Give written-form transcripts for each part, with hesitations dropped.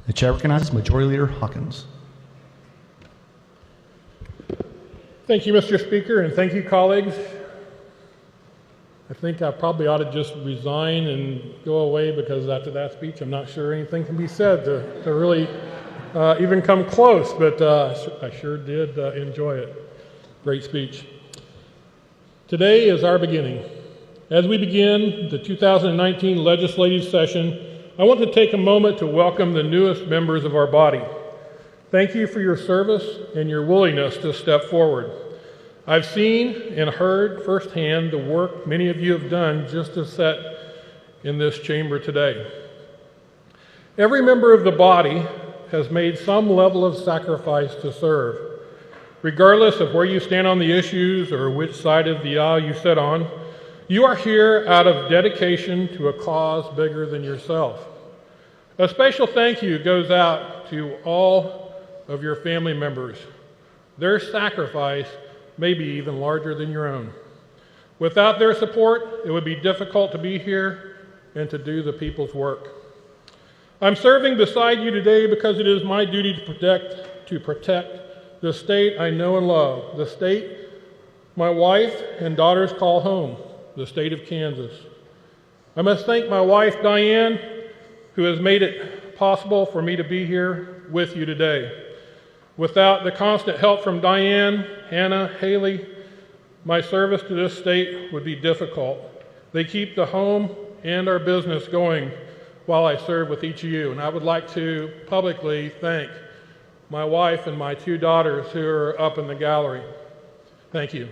The chair recognizes Majority Leader Hawkins. Thank you, Mr. Speaker, and thank you, colleagues. I think I probably ought to just resign and go away, because after that speech, I'm not sure anything can be said to really even come close, but I sure did enjoy it. Great speech. Today is our beginning. As we begin the 2019 legislative session, I want to take a moment to welcome the newest members of our body. Thank you for your service and your willingness to step forward. I've seen and heard firsthand the work many of you have done just to sit in this chamber today. Every member of the body has made some level of sacrifice to serve. Regardless of where you stand on the issues or which side of the aisle you sit on, you are here out of dedication to a cause bigger than yourself. A special thank you goes out to all of your family members. Their sacrifice may be even larger than your own. Without their support, it would be difficult to be here and to do the people's work. I'm serving beside you today because it is my duty to protect the state I know and love, the state my wife and daughters call home, the state of Kansas. I must thank my wife, Diane, who has made it possible for me to be here with you today. Without the constant help from Diane, Hannah, Haley, my service to this state would be difficult. They keep the home and our business going while I serve with each of you. And I would like to publicly thank my wife and my two daughters who are up in the gallery. Thank you.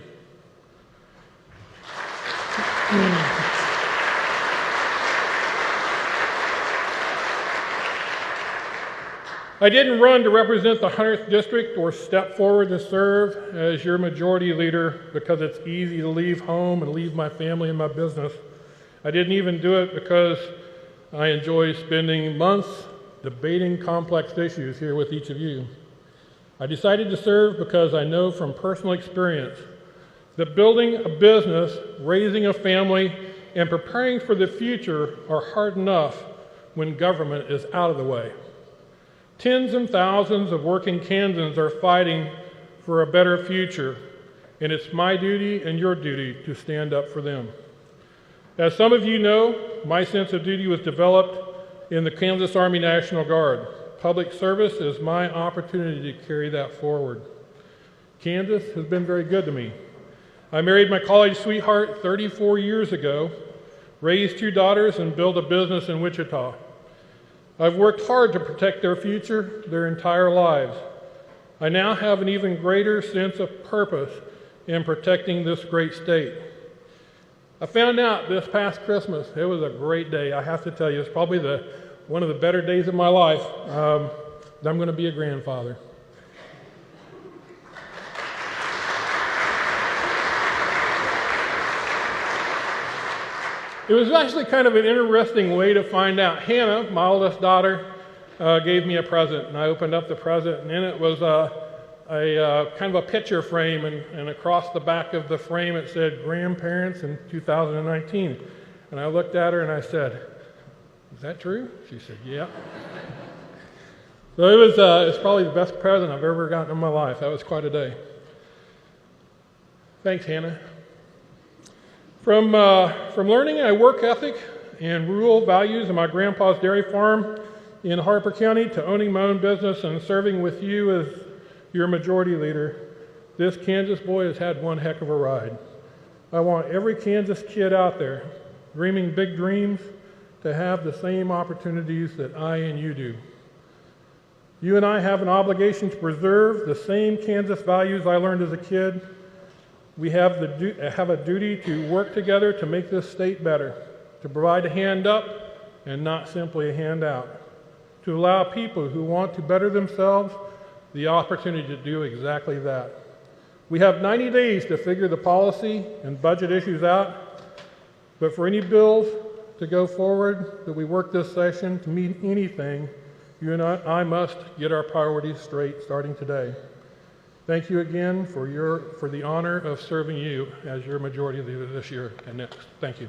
I didn't run to represent the 100th District or step forward to serve as your majority leader because it's easy to leave home and leave my family and my business. I didn't even do it because I enjoy spending months debating complex issues here with each of you. I decided to serve because I know from personal experience that building a business, raising a family, and preparing for the future are hard enough when government is out of the way. Tens and thousands of working Kansans are fighting for a better future, and it's my duty and your duty to stand up for them. As some of you know, my sense of duty was developed in the Kansas Army National Guard. Public service is my opportunity to carry that forward. Kansas has been very good to me. I married my college sweetheart 34 years ago, raised two daughters, and built a business in Wichita. I've worked hard to protect their future their entire lives. I now have an even greater sense of purpose in protecting this great state. I found out this past Christmas, it was a great day. I have to tell you, it's probably one of the better days of my life. I'm going to be a grandfather. It was actually kind of an interesting way to find out. Hannah, my oldest daughter, gave me a present, and I opened up the present, and in it was a kind of a picture frame, and across the back of the frame it said, "Grandparents in 2019." And I looked at her and I said, "Is that true?" She said, "Yeah." So it's probably the best present I've ever gotten in my life. That was quite a day. Thanks, Hannah. From learning a work ethic and rural values in my grandpa's dairy farm in Harper County to owning my own business and serving with you as your majority leader, this Kansas boy has had one heck of a ride. I want every Kansas kid out there dreaming big dreams to have the same opportunities that I and you do. You and I have an obligation to preserve the same Kansas values I learned as a kid. We have a duty to work together to make this state better, to provide a hand up and not simply a handout, to allow people who want to better themselves the opportunity to do exactly that. We have 90 days to figure the policy and budget issues out, but for any bills to go forward that we work this session to meet anything, you and I must get our priorities straight starting today. Thank you again for the honor of serving you as your majority leader this year and next. Thank you.